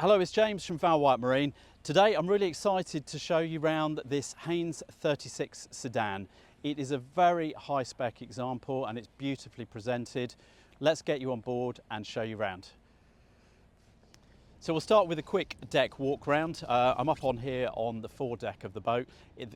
Hello, it's James from Val White Marine. Today I'm really excited to show you around this Haines 36 sedan. It is a very high spec example and it's beautifully presented. Let's get you on board and show you around. So we'll start with a quick deck walk round. I'm up on here on the foredeck of the boat.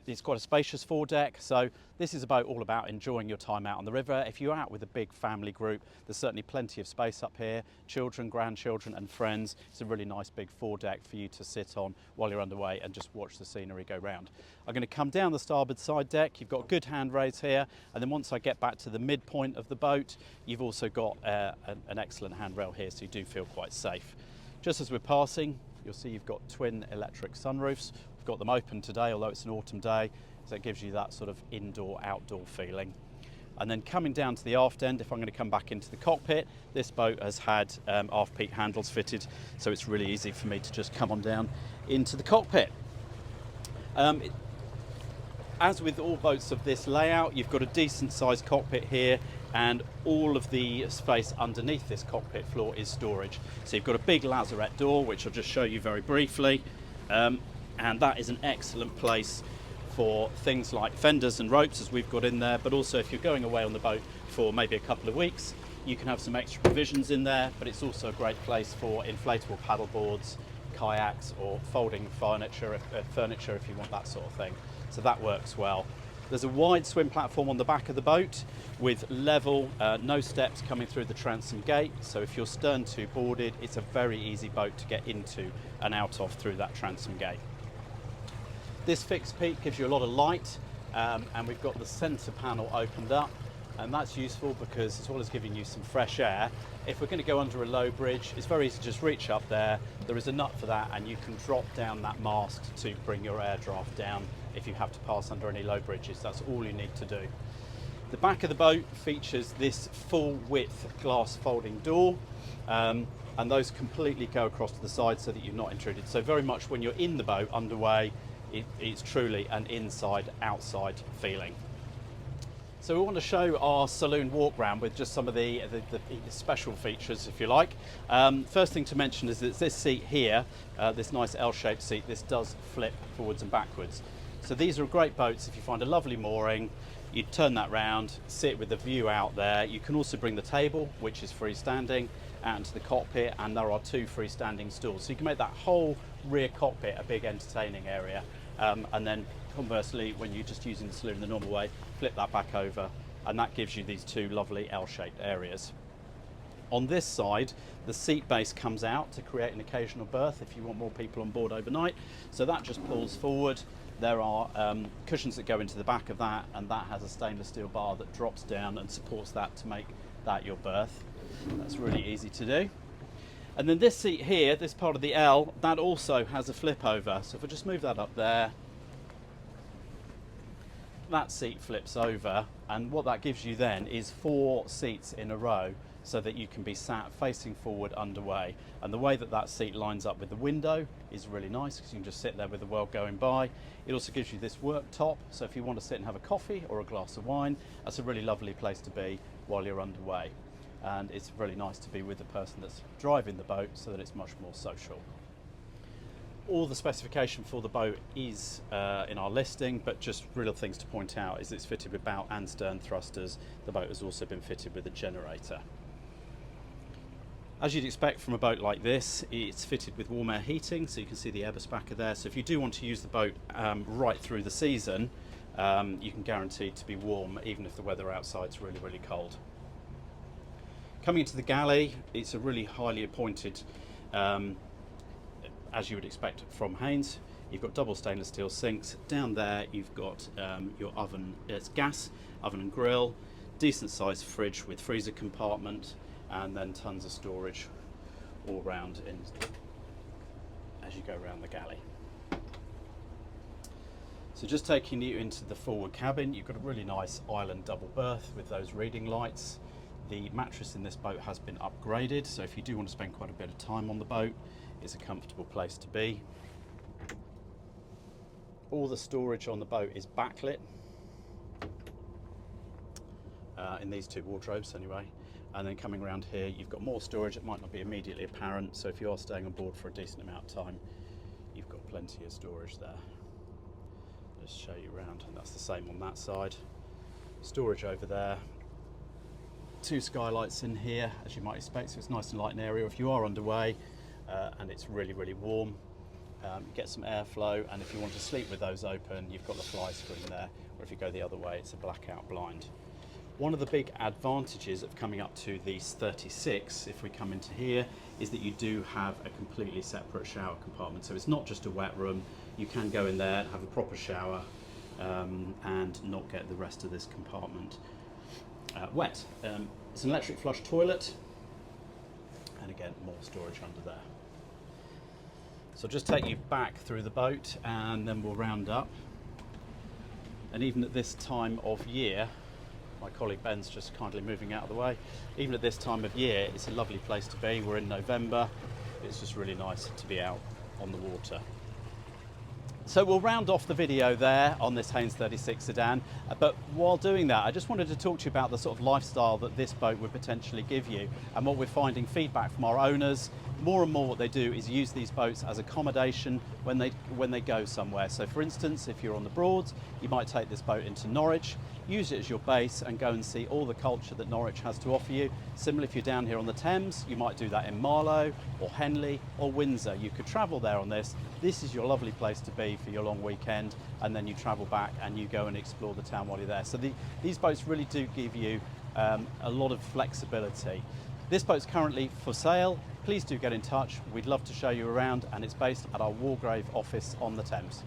It's quite a spacious foredeck, so this is a boat all about enjoying your time out on the river. If you're out with a big family group, there's certainly plenty of space up here. Children, grandchildren and friends. It's a really nice big foredeck for you to sit on while you're underway and just watch the scenery go round. I'm going to come down the starboard side deck. You've got good handrails here, and then once I get back to the midpoint of the boat, you've also got an excellent handrail here, so you do feel quite safe. Just as we're passing, you'll see you've got twin electric sunroofs. We've got them open today, although it's an autumn day, so it gives you that sort of indoor-outdoor feeling. And then coming down to the aft end, if I'm going to come back into the cockpit, this boat has had aft peak handles fitted, so it's really easy for me to just come on down into the cockpit. As with all boats of this layout, you've got a decent sized cockpit here, and all of the space underneath this cockpit floor is storage. So you've got a big lazarette door, which I'll just show you very briefly, and that is an excellent place for things like fenders and ropes, as we've got in there, but also if you're going away on the boat for maybe a couple of weeks, you can have some extra provisions in there. But it's also a great place for inflatable paddle boards, kayaks, or folding furniture if you want that sort of thing. So that works well. There's a wide swim platform on the back of the boat with level, no steps coming through the transom gate. So if you're stern to boarded, it's a very easy boat to get into and out of through that transom gate. This fixed peak gives you a lot of light, and we've got the centre panel opened up, and that's useful because as well as giving you some fresh air, if we're going to go under a low bridge, it's very easy to just reach up there. There is a nut for that, and you can drop down that mast to bring your air draft down if you have to pass under any low bridges. That's all you need to do. The back of the boat features this full width glass folding door, and those completely go across to the side so that you're not intruded. So very much when you're in the boat underway, it's truly an inside-outside feeling. So we want to show our saloon walk round with just some of the special features, if you like. First thing to mention is that this seat here, this nice L-shaped seat, this does flip forwards and backwards. So these are great boats if you find a lovely mooring, you turn that round, sit with the view out there. You can also bring the table, which is freestanding, out into the cockpit, and there are two freestanding stools. So you can make that whole rear cockpit a big entertaining area. And then conversely, when you're just using the saloon the normal way, flip that back over, and that gives you these two lovely L-shaped areas. On this side, the seat base comes out to create an occasional berth if you want more people on board overnight. So that just pulls forward. There are cushions that go into the back of that, and that has a stainless steel bar that drops down and supports that to make that your berth. That's really easy to do. And then this seat here, this part of the L, that also has a flip over. So if I just move that up there, that seat flips over, and what that gives you then is 4 seats in a row so that you can be sat facing forward underway. And the way that that seat lines up with the window is really nice because you can just sit there with the world going by. It also gives you this work top, so if you want to sit and have a coffee or a glass of wine, that's a really lovely place to be while you're underway. And it's really nice to be with the person that's driving the boat so that it's much more social. All the specification for the boat is in our listing, but just real things to point out is it's fitted with bow and stern thrusters. The boat has also been fitted with a generator. As you'd expect from a boat like this, it's fitted with warm air heating, so you can see the Eberspacher there. So if you do want to use the boat right through the season, you can guarantee to be warm even if the weather outside's really, really cold. Coming into the galley, it's a really highly appointed, as you would expect from Haines. You've got double stainless steel sinks. Down there you've got your oven, it's gas, oven and grill, decent sized fridge with freezer compartment, and then tons of storage all round as you go around the galley. So just taking you into the forward cabin, you've got a really nice island double berth with those reading lights. The mattress in this boat has been upgraded, so if you do want to spend quite a bit of time on the boat, it's a comfortable place to be. All the storage on the boat is backlit, in these two wardrobes anyway. And then coming around here, you've got more storage. It might not be immediately apparent, so if you are staying on board for a decent amount of time, you've got plenty of storage there. Just show you around, and that's the same on that side. Storage over there. 2 skylights in here, as you might expect, so it's nice and light and area. If you are underway and it's really, really warm, get some airflow, and if you want to sleep with those open, you've got the fly screen there, or if you go the other way, it's a blackout blind. One of the big advantages of coming up to the 36, if we come into here, is that you do have a completely separate shower compartment. So it's not just a wet room. You can go in there, have a proper shower, and not get the rest of this compartment wet. It's an electric flush toilet, and again, more storage under there. So I'll just take you back through the boat, and then we'll round up. And even at this time of year, my colleague Ben's just kindly moving out of the way. Even at this time of year, it's a lovely place to be. We're in November. It's just really nice to be out on the water. So we'll round off the video there on this Haines 36 sedan. But while doing that, I just wanted to talk to you about the sort of lifestyle that this boat would potentially give you, and what we're finding feedback from our owners. More and more what they do is use these boats as accommodation when they go somewhere. So for instance, if you're on the Broads, you might take this boat into Norwich, use it as your base and go and see all the culture that Norwich has to offer you. Similarly, if you're down here on the Thames, you might do that in Marlow or Henley or Windsor. You could travel there on this. This is your lovely place to be for your long weekend, and then you travel back and you go and explore the town while you're there. So these boats really do give you a lot of flexibility. This boat's currently for sale. Please do get in touch. We'd love to show you around, and it's based at our Walgrave office on the Thames.